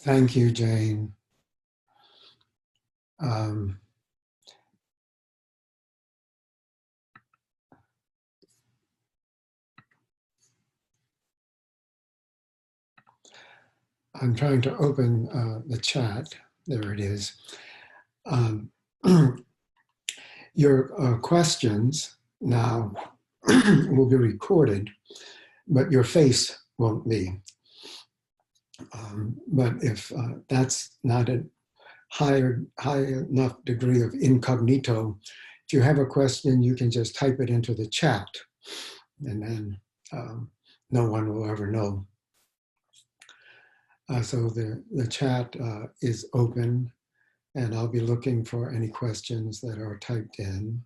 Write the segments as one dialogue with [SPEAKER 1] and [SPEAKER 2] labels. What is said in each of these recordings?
[SPEAKER 1] Thank you, Jane. Um, I'm trying to open the chat. There it is. Your questions now will be recorded, but your face won't be. But if that's not a high enough degree of incognito, if you have a question, you can just type it into the chat, and then no one will ever know. So the chat is open, and I'll be looking for any questions that are typed in.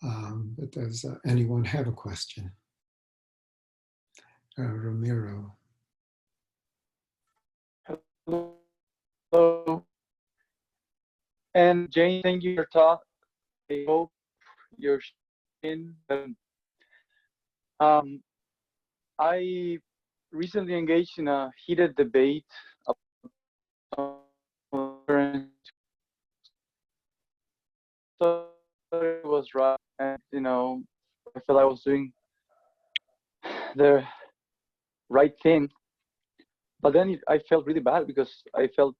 [SPEAKER 1] But does anyone have a question? Ramiro.
[SPEAKER 2] Hello. And Jane, thank you for your talk. I hope you're in. I recently engaged in a heated debate so it was right, and I felt I was doing the right thing, but then I felt really bad because I felt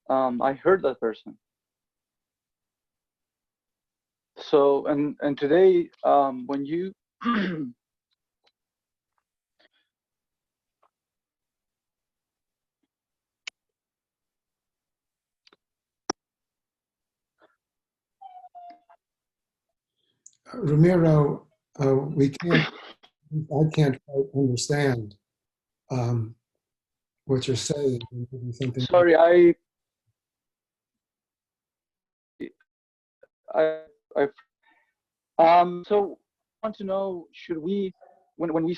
[SPEAKER 2] I hurt that person. So and today when you
[SPEAKER 1] Ramiro, I can't quite understand what you're saying.
[SPEAKER 2] Sorry, so I want to know, should we, when we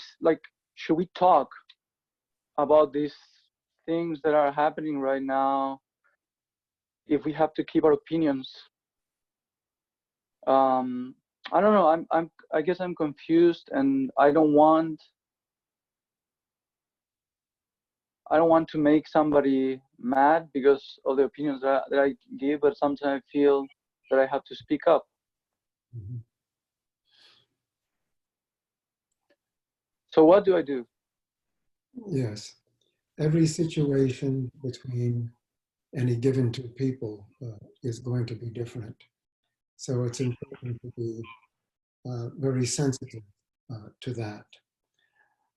[SPEAKER 2] should we talk about these things that are happening right now, if we have to keep our opinions? I don't know. I guess I'm confused, and I don't want to make somebody mad because of the opinions that I give, but sometimes I feel that I have to speak up.
[SPEAKER 1] Mm-hmm.
[SPEAKER 2] So what do I do?
[SPEAKER 1] Yes. Every situation between any given two people is going to be different. So it's important to be very sensitive to that.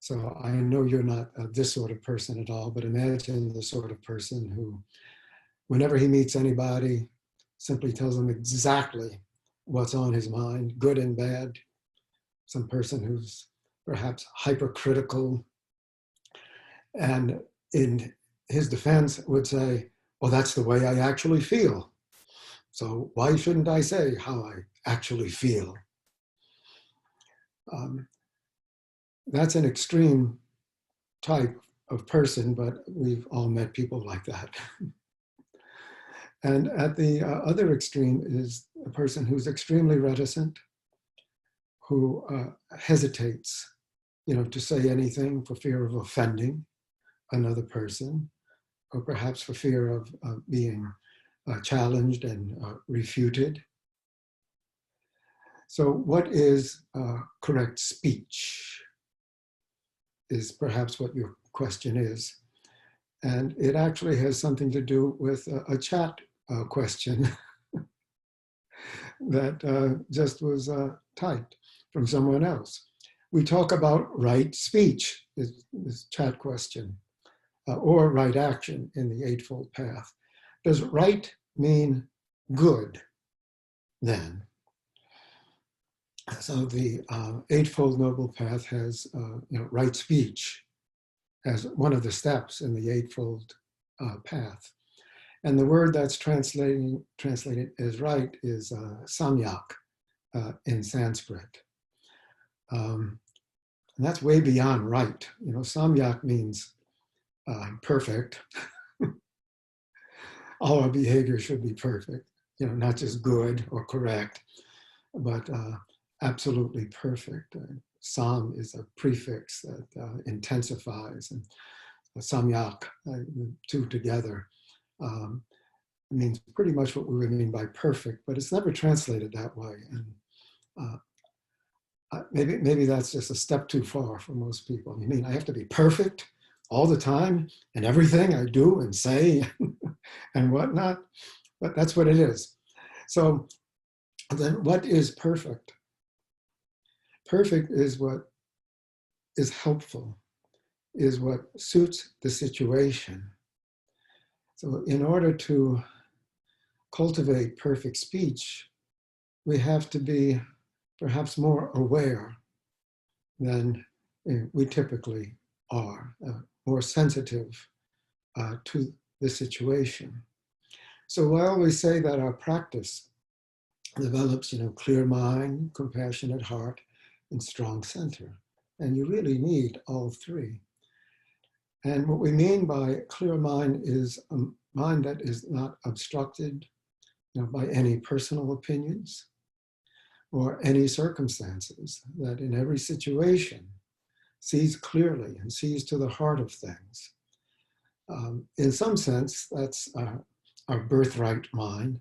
[SPEAKER 1] So I know you're not this sort of person at all, but imagine the sort of person who, whenever he meets anybody, simply tells them exactly what's on his mind, good and bad. Some person who's perhaps hypercritical, and in his defense would say, well, that's the way I actually feel. So why shouldn't I say how I actually feel? That's an extreme type of person, but we've all met people like that. And at the other extreme is a person who's extremely reticent, who hesitates, to say anything for fear of offending another person, or perhaps for fear of being challenged and refuted. So what is correct speech is perhaps what your question is. And it actually has something to do with a chat question that just was typed from someone else. We talk about right speech, this chat question, or right action in the Eightfold Path. Does right mean good then? So the Eightfold Noble Path has right speech as one of the steps in the Eightfold Path. And the word that's translated as right is samyak in Sanskrit. And that's way beyond right. Samyak means perfect. All our behavior should be perfect, not just good or correct, but absolutely perfect. Sam is a prefix that intensifies, and samyak, the two together, means pretty much what we would mean by perfect, but it's never translated that way. And maybe that's just a step too far for most people. You mean I have to be perfect all the time in everything I do and say and whatnot? But that's what it is. So then what is perfect? Perfect is what is helpful, is what suits the situation. So in order to cultivate perfect speech, we have to be perhaps more aware than we typically are, more sensitive to the situation. So I always say that our practice develops, clear mind, compassionate heart, and strong center. And you really need all three. And what we mean by clear mind is a mind that is not obstructed, by any personal opinions or any circumstances, that in every situation sees clearly and sees to the heart of things. In some sense, that's our birthright mind,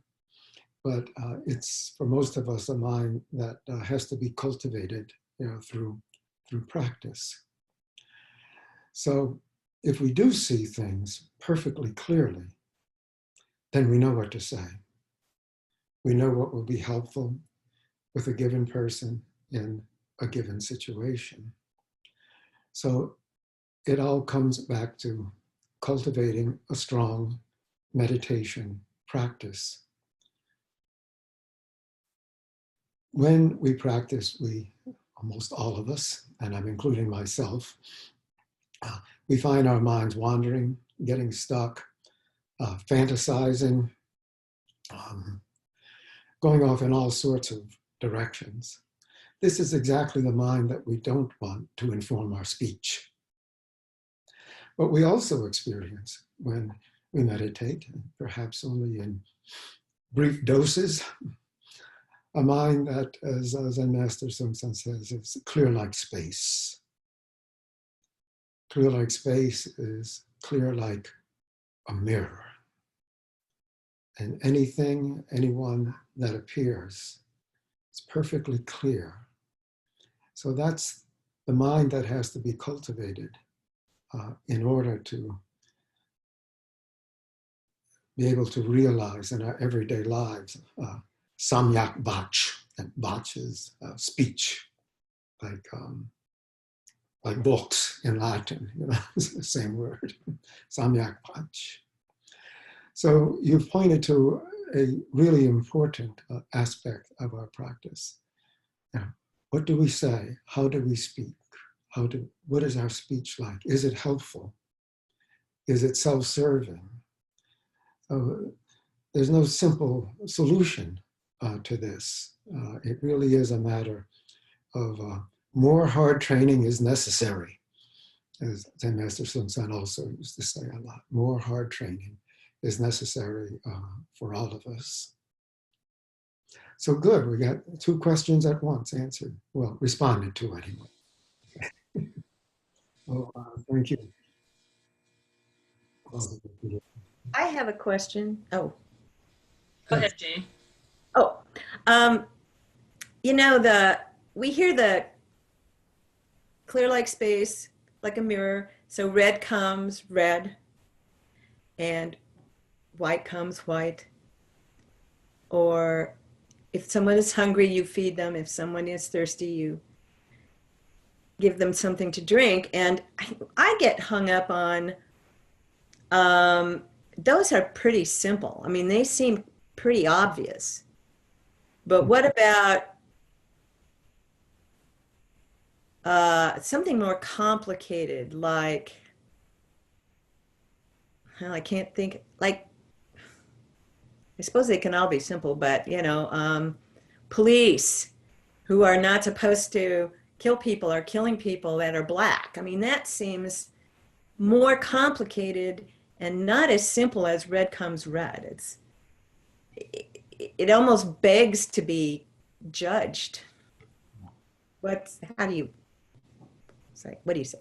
[SPEAKER 1] but it's for most of us a mind that has to be cultivated, through practice. So if we do see things perfectly clearly, then we know what to say. We know what will be helpful with a given person in a given situation. So it all comes back to cultivating a strong meditation practice. When we practice, almost all of us, and I'm including myself, we find our minds wandering, getting stuck, fantasizing, going off in all sorts of directions. This is exactly the mind that we don't want to inform our speech. But we also experience when we meditate, perhaps only in brief doses, a mind that, as Zen Master Hae says, is clear like space. Clear like space is clear like a mirror. And anything, anyone that appears is perfectly clear. So that's the mind that has to be cultivated in order to be able to realize in our everyday lives samyak bach, and bach is speech, like books in Latin, it's the same word, samyak bach. So you've pointed to a really important aspect of our practice. Now, what do we say? How do we speak? What is our speech like? Is it helpful? Is it self-serving? There's no simple solution to this. It really is a matter of more hard training is necessary, as Zen Master Sun also used to say a lot. More hard training is necessary for all of us. So good, we got 2 questions at once answered. Well, responded to anyway. Oh, thank you.
[SPEAKER 3] I have a question. Oh.
[SPEAKER 4] Go ahead, Jane.
[SPEAKER 3] Oh, we hear the clear like space, like a mirror. So red comes red and white comes white. Or if someone is hungry, you feed them. If someone is thirsty, you give them something to drink. And I get hung up on, those are pretty simple. I mean, they seem pretty obvious. But what about something more complicated, like, well, I can't think, like, I suppose they can all be simple, but, police who are not supposed to kill people are killing people that are black. I mean, that seems more complicated and not as simple as red comes red. It almost begs to be judged. What do you say?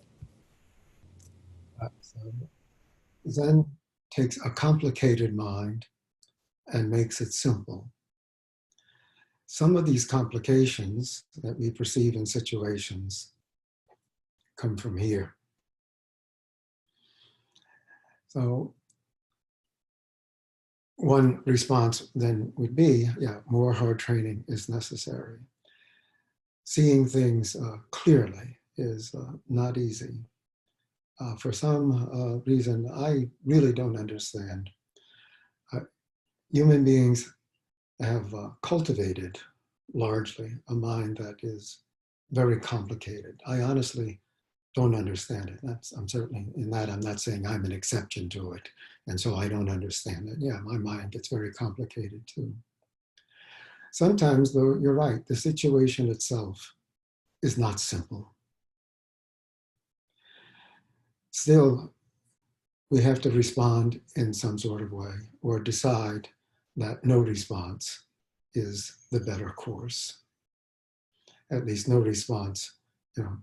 [SPEAKER 1] So Zen takes a complicated mind and makes it simple. Some of these complications that we perceive in situations come from here. So one response then would be, yeah, more hard training is necessary. Seeing things clearly is not easy. For some reason I really don't understand. Human beings have cultivated largely a mind that is very complicated. I honestly don't understand it. I'm certainly in that, I'm not saying I'm an exception to it, and so I don't understand it. Yeah, my mind gets very complicated too. Sometimes, though, you're right, the situation itself is not simple. Still, we have to respond in some sort of way or decide that no response is the better course. At least no response,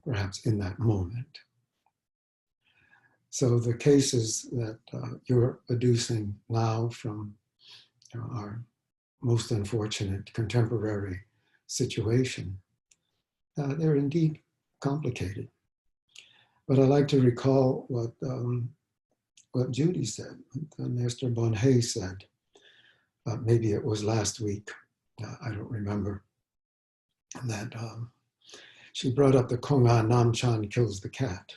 [SPEAKER 1] perhaps in that moment. So the cases that you're adducing now from our most unfortunate contemporary situation, they're indeed complicated. But I like to recall what Judy said, what Master Hae said. Maybe it was last week, I don't remember, that she brought up the Kongan Namchan kills the cat.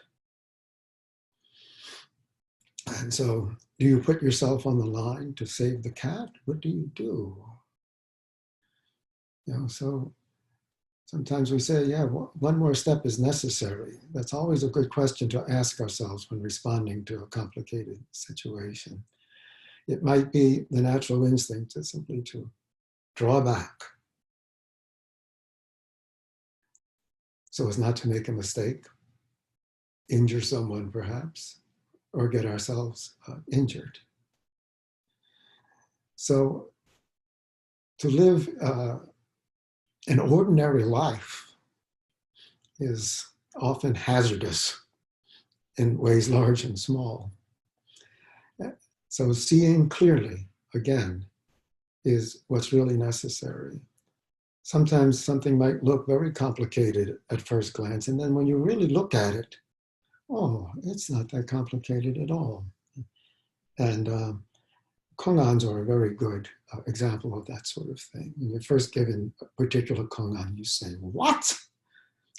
[SPEAKER 1] And so, do you put yourself on the line to save the cat? What do you do? So sometimes we say, yeah, one more step is necessary. That's always a good question to ask ourselves when responding to a complicated situation. It might be the natural instinct to simply to draw back so as not to make a mistake, injure someone perhaps, or get ourselves injured. So to live an ordinary life is often hazardous in ways large and small. So seeing clearly, again, is what's really necessary. Sometimes something might look very complicated at first glance, and then when you really look at it, oh, it's not that complicated at all. And Kongans are a very good example of that sort of thing. When you're first given a particular Kongan, you say, what?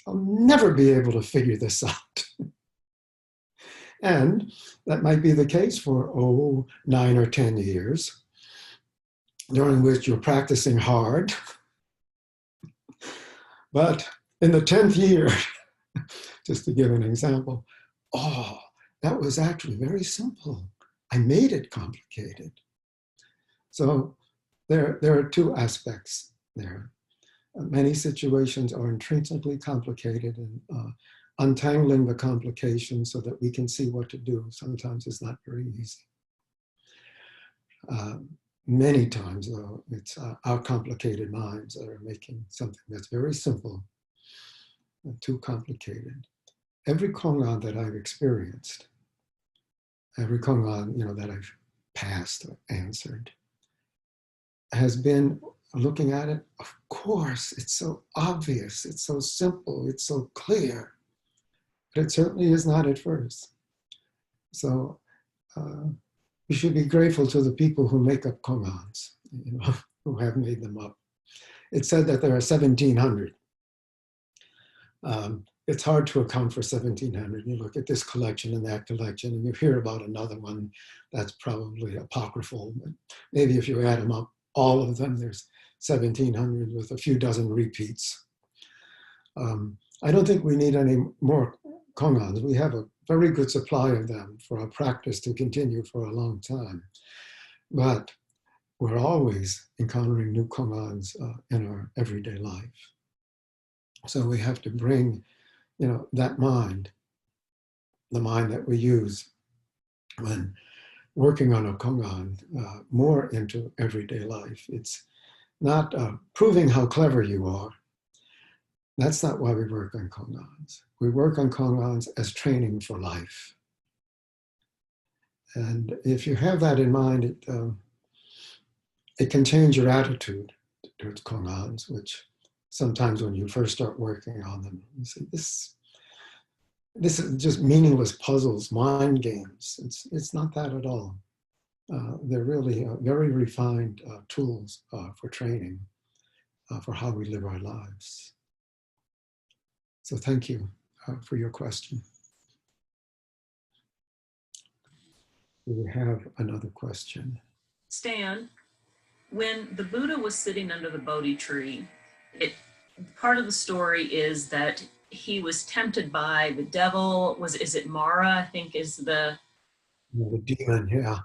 [SPEAKER 1] I'll never be able to figure this out. And that might be the case for, 9 or 10 years, during which you're practicing hard. But in the 10th year, just to give an example, oh, that was actually very simple. I made it complicated. So there are two aspects there. Many situations are intrinsically complicated, and untangling the complications so that we can see what to do sometimes is not very easy. Many times, though, it's our complicated minds that are making something that's very simple too complicated. Every Kongan that I've experienced, every Kongan that I've passed or answered, has been looking at it, of course, it's so obvious, it's so simple, it's so clear. But it certainly is not at first. So we should be grateful to the people who make up Kongans, who have made them up. It's said that there are 1,700. It's hard to account for 1,700. You look at this collection and that collection, and you hear about another one that's probably apocryphal. But maybe if you add them up, all of them, there's 1,700 with a few dozen repeats. I don't think we need any more Kongans. We have a very good supply of them for our practice to continue for a long time. But we're always encountering new Kongans in our everyday life. So we have to bring, that mind, the mind that we use when working on a Kongan, more into everyday life. It's not proving how clever you are. That's not why we work on Kongans. We work on Kongans as training for life. And if you have that in mind, it can change your attitude towards Kongans, which sometimes when you first start working on them, you say, this is just meaningless puzzles, mind games. It's not that at all. They're really very refined tools for training, for how we live our lives. So thank you for your question. We have another question.
[SPEAKER 4] Stan, when the Buddha was sitting under the Bodhi tree, part of the story is that he was tempted by the devil. Is it Mara, I think is the
[SPEAKER 1] demon, yeah.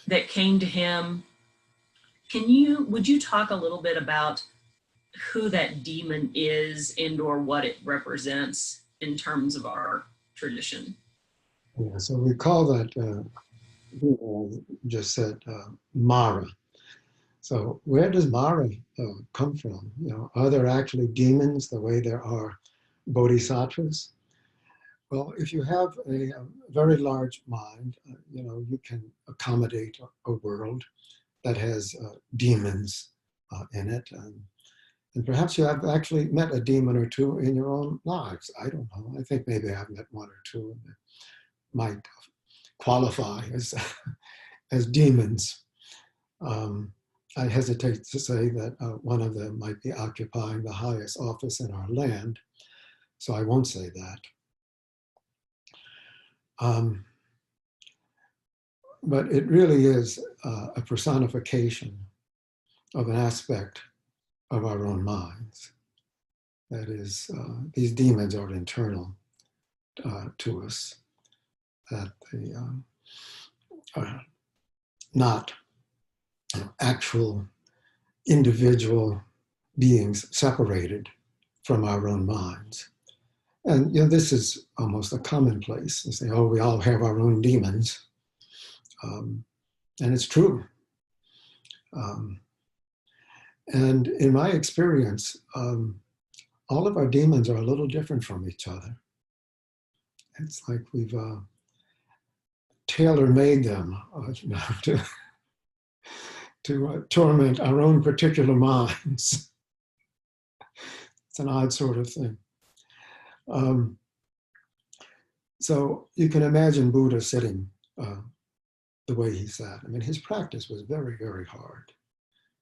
[SPEAKER 4] That came to him. Would you talk a little bit about who that demon is and or what it represents in terms of our tradition?
[SPEAKER 1] Yeah, so we call that, just said, Mara. So where does Mara come from? Are there actually demons the way there are bodhisattvas? Well, if you have a very large mind, you can accommodate a world that has demons in it. And perhaps you have actually met a demon or two in your own lives. I don't know. I think maybe I've met one or two that might qualify as demons. I hesitate to say that one of them might be occupying the highest office in our land, so I won't say that. But it really is a personification of an aspect of our own minds. That is, these demons are internal to us, that they are not actual individual beings separated from our own minds. And this is almost a commonplace. You say, oh, we all have our own demons. And it's true. And in my experience, all of our demons are a little different from each other. It's like we've tailor-made them to torment our own particular minds. It's an odd sort of thing. So you can imagine Buddha sitting the way he sat. I mean, his practice was very, very hard.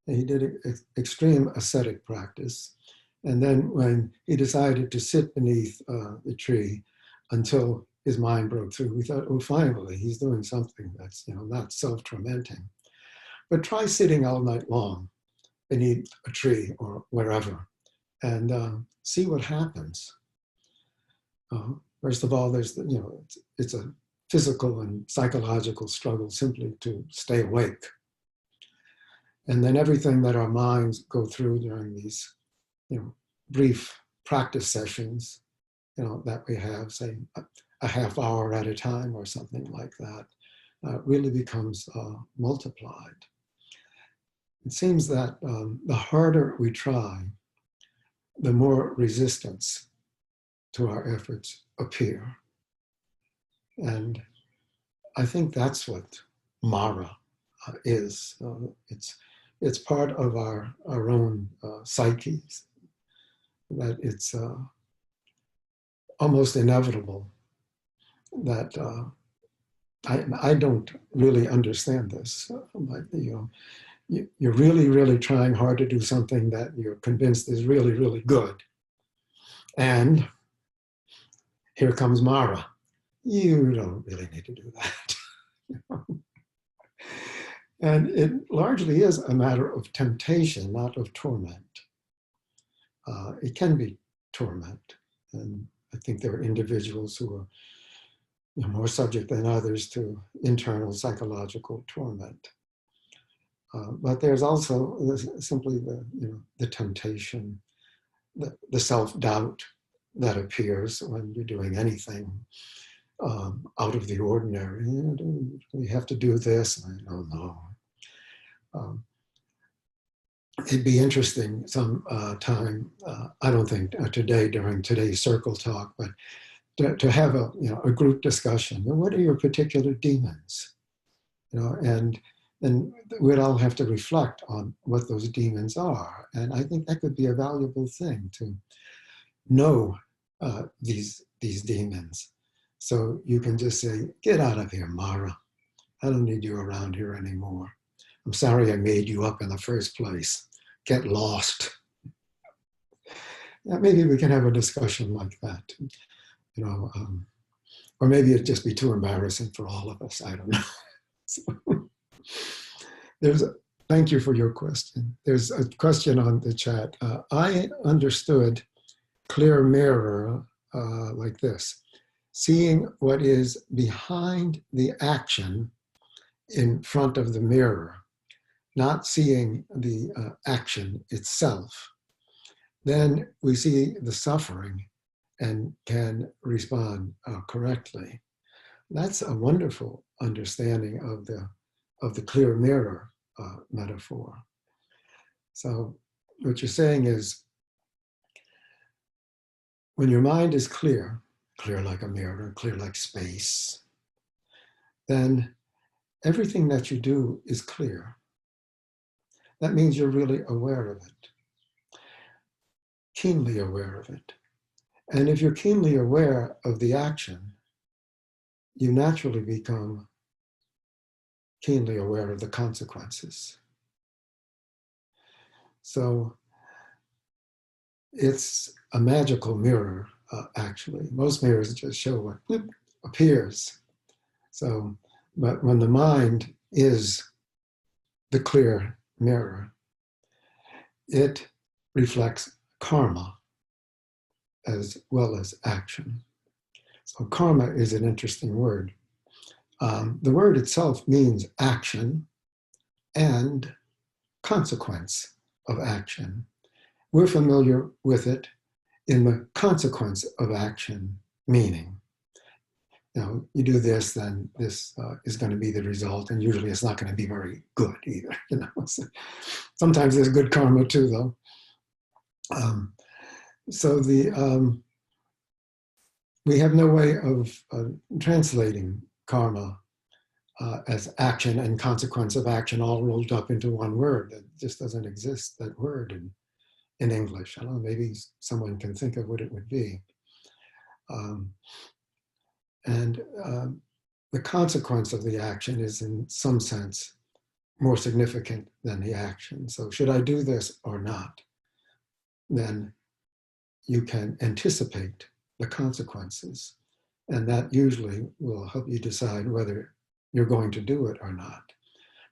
[SPEAKER 1] And he did extreme ascetic practice. And then when he decided to sit beneath the tree until his mind broke through, we thought, oh, finally, he's doing something that's not self-tormenting. But try sitting all night long beneath a tree or wherever and see what happens. First of all, there's it's a physical and psychological struggle simply to stay awake. And then everything that our minds go through during these brief practice sessions that we have, say a half hour at a time or something like that, really becomes multiplied. It seems that the harder we try, the more resistance to our efforts appear. And I think that's what Mara is. It's part of our own psyches, that it's almost inevitable that I don't really understand this. But, you're really, really trying hard to do something that you're convinced is really, really good. And here comes Mara. You don't really need to do that. And it largely is a matter of temptation, not of torment. It can be torment. And I think there are individuals who are more subject than others to internal psychological torment. But there's also simply the temptation, the self-doubt that appears when you're doing anything out of the ordinary. Do we have to do this? I don't know. It'd be interesting some time, I don't think today during today's circle talk, but to have a group discussion. What are your particular demons? and we'd all have to reflect on what those demons are. And I think that could be a valuable thing to know these demons. So you can just say, get out of here, Mara. I don't need you around here anymore. I'm sorry I made you up in the first place. Get lost. Maybe we can have a discussion like that, or maybe it'd just be too embarrassing for all of us. I don't know. So, thank you for your question. There's a question on the chat. I understood clear mirror like this: seeing what is behind the action in front of the mirror, not seeing the action itself. Then we see the suffering and can respond correctly. That's a wonderful understanding of the clear mirror metaphor. So what you're saying is, when your mind is clear like a mirror, clear like space, then everything that you do is clear. That means you're really aware of it, keenly aware of it. And if you're keenly aware of the action, you naturally become keenly aware of the consequences. So it's a magical mirror, actually. Most mirrors just show what whoop, appears. So, but when the mind is the clear mirror, it reflects karma as well as action. So karma is an interesting word. The word itself means action and consequence of action. We're familiar with it in the consequence of action meaning. You do this, then this is going to be the result, and usually it's not going to be very good either. So sometimes there's good karma too, though. So we have no way of translating karma as action and consequence of action all rolled up into one word. It just doesn't exist, that word in English. I don't know, maybe someone can think of what it would be. The consequence of the action is in some sense more significant than the action. So should I do this or not? Then you can anticipate the consequences. And that usually will help you decide whether you're going to do it or not.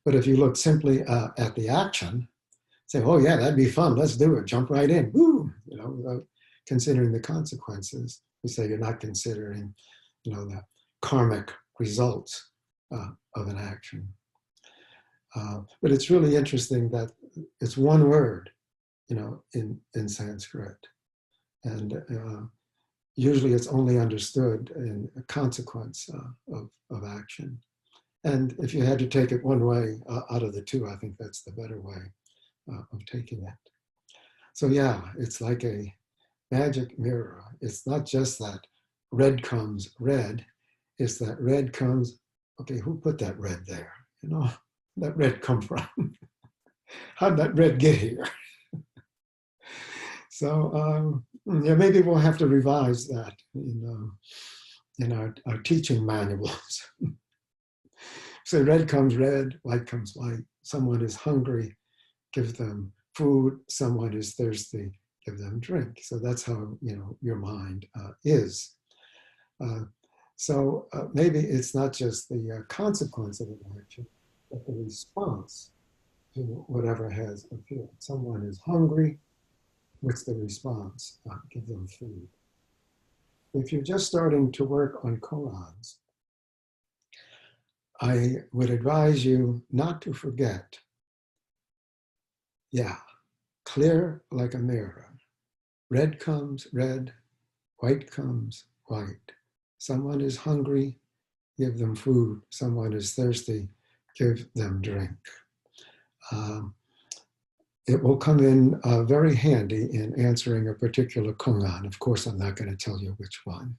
[SPEAKER 1] But if you look simply at the action, say, oh yeah, that'd be fun, let's do it, jump right in, woo, without considering the consequences. We say you're not considering, the karmic results of an action. But it's really interesting that it's one word, in Sanskrit. And usually it's only understood in a consequence of action. And if you had to take it one way out of the two, I think that's the better way of taking it. So yeah, it's like a magic mirror. It's not just that red comes red, it's that red comes, okay, who put that red there? That red come from? How'd that red get here? So yeah, maybe we'll have to revise that in our teaching manuals. So red comes red, white comes white. Someone is hungry, give them food. Someone is thirsty, give them drink. So that's how your mind is. So maybe it's not just the consequence of an action, but the response to whatever has appeared. Someone is hungry. What's the response? Give them food. If you're just starting to work on koans, I would advise you not to forget, clear like a mirror. Red comes red, white comes white. Someone is hungry, give them food. Someone is thirsty, give them drink. It will come in very handy in answering a particular koan. Of course, I'm not going to tell you which one.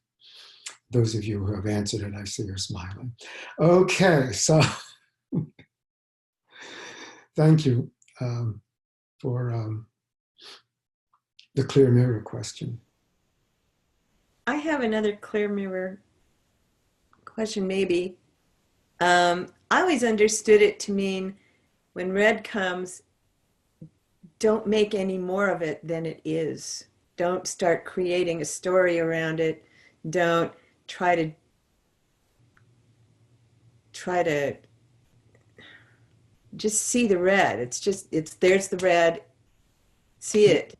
[SPEAKER 1] Those of you who have answered it, I see you're smiling. Okay, so thank you for the clear mirror question.
[SPEAKER 3] I have another clear mirror question, maybe. I always understood it to mean when red comes, don't make any more of it than it is. Don't start creating a story around it. Don't try to just see the red. There's the red. See it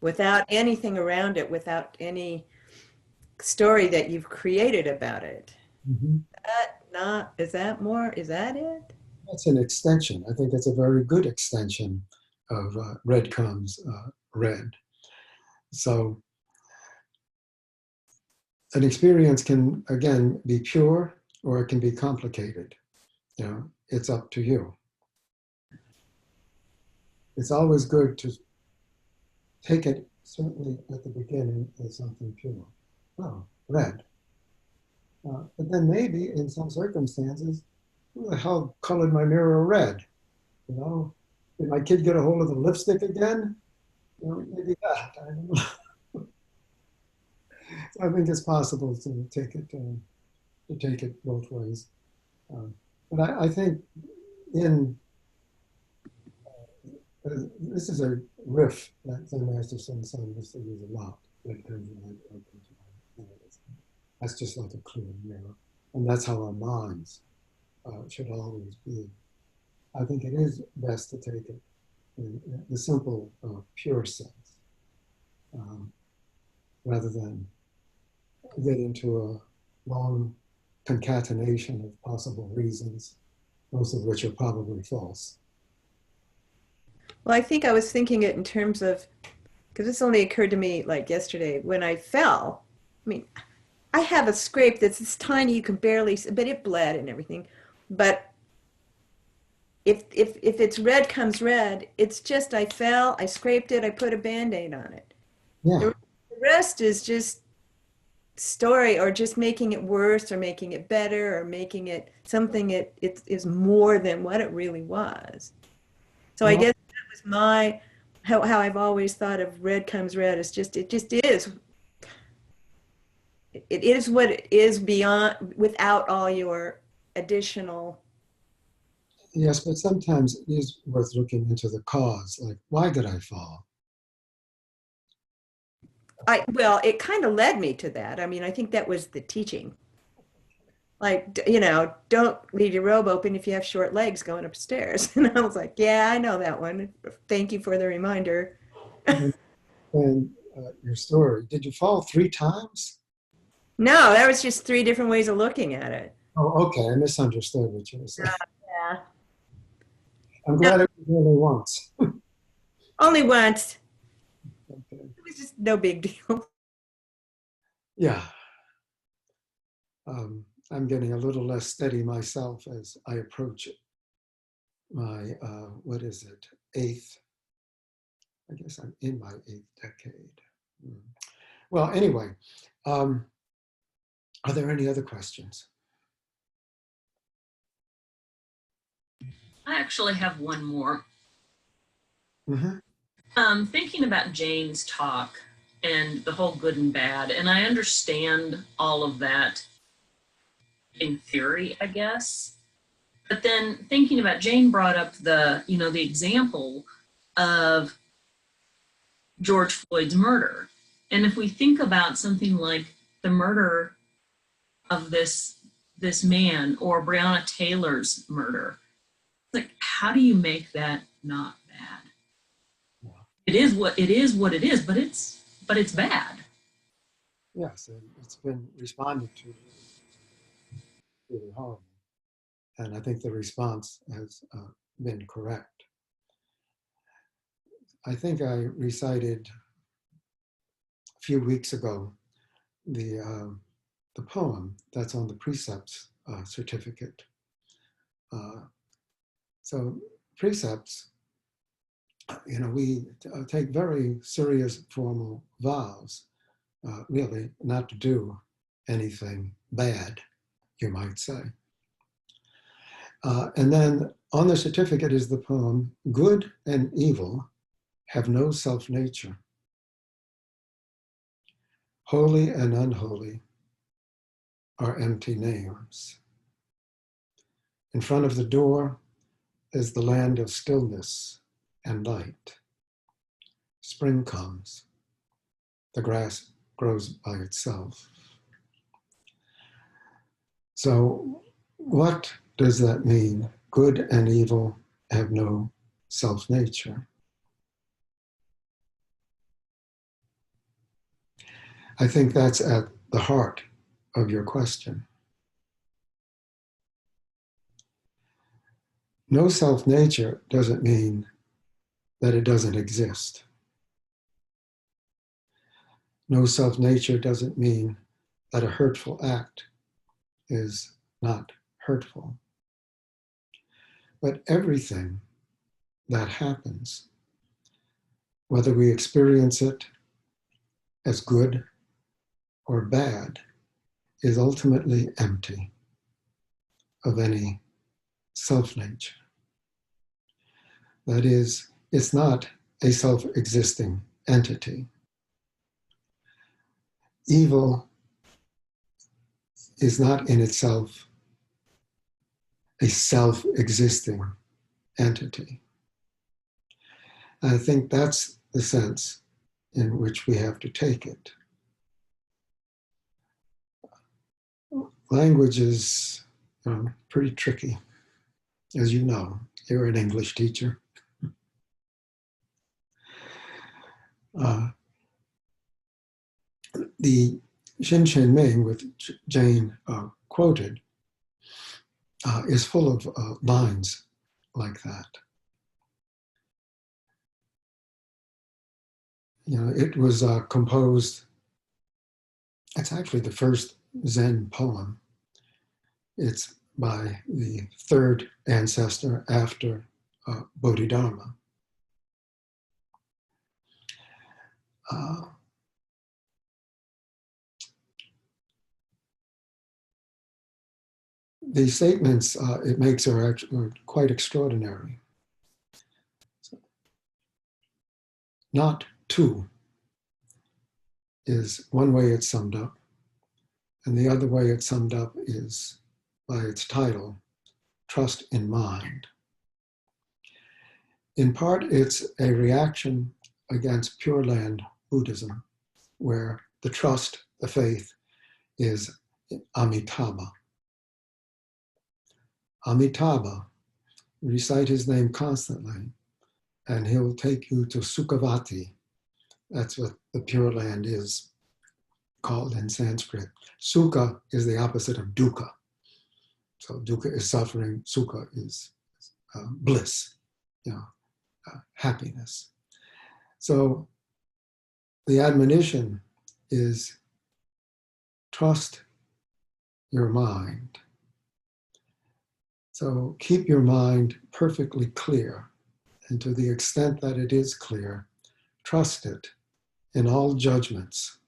[SPEAKER 3] without anything around it, without any story that you've created about it.
[SPEAKER 1] Mm-hmm.
[SPEAKER 3] Is that it?
[SPEAKER 1] That's an extension. I think that's a very good extension of red comes red. So an experience can, again, be pure or it can be complicated. You know, it's up to you. It's always good to take it, certainly at the beginning, as something pure. Oh, red. But then maybe in some circumstances, who the hell colored my mirror red? You know, did my kid get a hold of the lipstick again? You know, maybe that. I don't know. So I think it's possible to take it both ways. But I think this is a riff that Zen Master Sun used to use a lot. That's just like a clear mirror, and that's how our minds should always be. I think it is best to take it in the simple, pure sense, rather than get into a long concatenation of possible reasons, most of which are probably false.
[SPEAKER 3] Well, I think I was thinking it in terms of, because this only occurred to me like yesterday when I fell. I mean, I have a scrape that's this tiny, you can barely see, but it bled and everything. But if it's red comes red, it's just I fell, I scraped it, I put a Band-Aid on it.
[SPEAKER 1] Yeah.
[SPEAKER 3] The rest is just story, or just making it worse or making it better or making it something it is more than what it really was. So I guess that was my how I've always thought of red comes red. Is just it is what it is beyond, without all your additional.
[SPEAKER 1] Yes, but sometimes it is worth looking into the cause, like, why did I fall?
[SPEAKER 3] Well, it kind of led me to that. I mean, I think that was the teaching. Like, you know, don't leave your robe open if you have short legs going upstairs. And I was like, yeah, I know that one. Thank you for the reminder.
[SPEAKER 1] And your story, did you fall 3 times?
[SPEAKER 3] No, that was just 3 different ways of looking at it.
[SPEAKER 1] Oh, okay, I misunderstood what you were saying.
[SPEAKER 3] Yeah.
[SPEAKER 1] I'm glad it was only once.
[SPEAKER 3] Only once.
[SPEAKER 1] Okay.
[SPEAKER 3] It was just no big deal.
[SPEAKER 1] Yeah. I'm getting a little less steady myself as I approach my, what is it, 8th? I guess I'm in my 8th decade. Well, anyway, are there any other questions?
[SPEAKER 4] I actually have one more.
[SPEAKER 1] Mm-hmm.
[SPEAKER 4] Thinking about Jane's talk and the whole good and bad, and I understand all of that in theory, I guess. But then thinking about, Jane brought up the example of George Floyd's murder. And if we think about something like the murder of this man, or Breonna Taylor's murder, like, how do you make that not bad?
[SPEAKER 1] Yeah.
[SPEAKER 4] It is what it is, but it's bad.
[SPEAKER 1] Yes, and it's been responded to really horrible. And I think the response has been correct. I think I recited a few weeks ago the poem that's on the precepts certificate. So precepts, we take very serious formal vows, really not to do anything bad, you might say. And then on the certificate is the poem, "Good and evil have no self-nature. Holy and unholy are empty names. In front of the door is the land of stillness and light. Spring comes. The grass grows by itself." So what does that mean? Good and evil have no self-nature. I think that's at the heart of your question. No self-nature doesn't mean that it doesn't exist. No self-nature doesn't mean that a hurtful act is not hurtful. But everything that happens, whether we experience it as good or bad, is ultimately empty of any self-nature. That is, it's not a self-existing entity. Evil is not in itself a self-existing entity. I think that's the sense in which we have to take it. Language is pretty tricky, as you know. You're an English teacher. The Shin Chen Ming, which Jane quoted, is full of lines like that. You know, it was composed, it's actually the first Zen poem. It's by the third ancestor after Bodhidharma. The statements it makes are quite extraordinary. Not two is one way it's summed up, and the other way it's summed up is by its title, Trust in Mind. In part, it's a reaction against Pure Land Buddhism, where the trust, the faith, is Amitabha. Amitabha, recite his name constantly, and he'll take you to Sukhavati. That's what the Pure Land is called in Sanskrit. Sukha is the opposite of dukkha. So dukkha is suffering, sukha is bliss, happiness. So the admonition is trust your mind. So keep your mind perfectly clear, and to the extent that it is clear, trust it in all judgments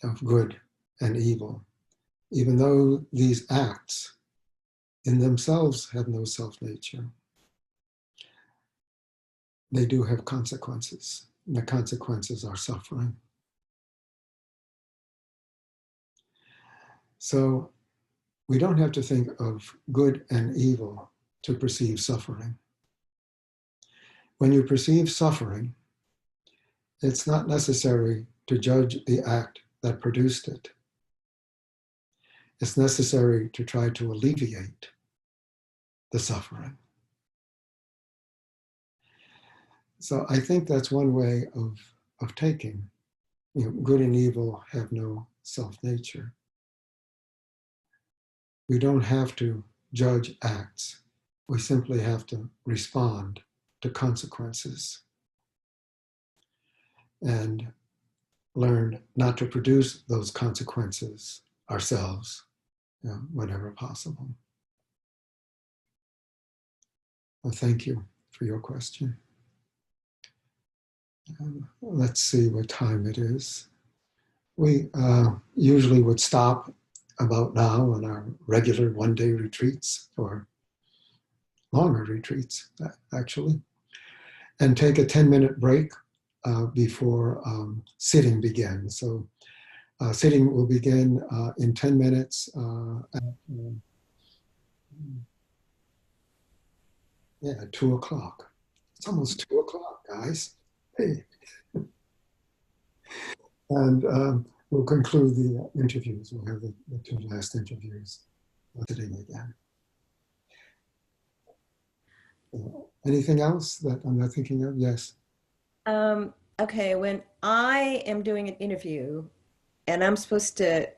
[SPEAKER 1] of good and evil, even though these acts in themselves have no self-nature. They do have consequences, and the consequences are suffering. So we don't have to think of good and evil to perceive suffering. When you perceive suffering, it's not necessary to judge the act that produced it. It's necessary to try to alleviate the suffering. So I think that's one way of taking, good and evil have no self-nature. We don't have to judge acts. We simply have to respond to consequences and learn not to produce those consequences ourselves, whenever possible. Well, thank you for your question. Let's see what time it is. We usually would stop about now on our regular one-day retreats or longer retreats, actually, and take a 10-minute break before sitting begins. So sitting will begin in 10 minutes at 2 o'clock. It's almost 2 o'clock, guys. Hey. And we'll conclude the interviews. We'll have the two last interviews sitting again. Anything else that I'm not thinking of? Yes.
[SPEAKER 3] Okay, when I am doing an interview and I'm supposed to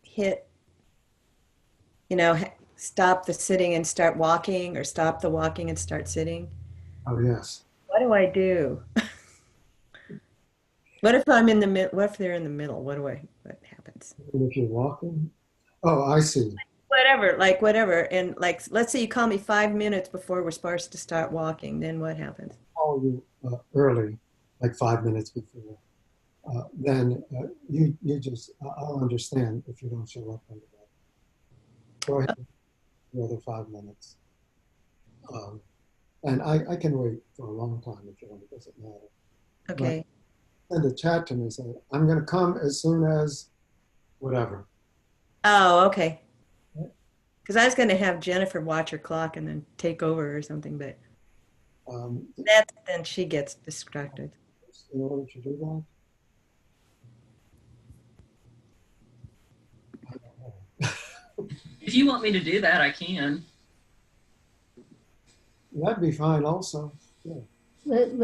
[SPEAKER 3] hit, stop the sitting and start walking, or stop the walking and start sitting,
[SPEAKER 1] Oh, yes.
[SPEAKER 3] what do I do? What if I'm in the middle? What if they're in the middle? What happens?
[SPEAKER 1] And if you're walking, oh, I see.
[SPEAKER 3] Whatever. And like, let's say you call me 5 minutes before we're supposed to start walking, then what happens?
[SPEAKER 1] Call you early, like 5 minutes before. Then you just, I'll understand if you don't show up on the day. Go ahead, the other 5 minutes. And I can wait for a long time if you want, it doesn't matter.
[SPEAKER 3] Okay.
[SPEAKER 1] Send a chat to me, say, I'm going to come as soon as whatever.
[SPEAKER 3] Oh, okay. Because I was going to have Jennifer watch her clock and then take over or something, but then she gets distracted.
[SPEAKER 1] In order to do that, I don't know.
[SPEAKER 4] If you want me to do that, I can.
[SPEAKER 1] That'd be fine also. Yeah.
[SPEAKER 5] Let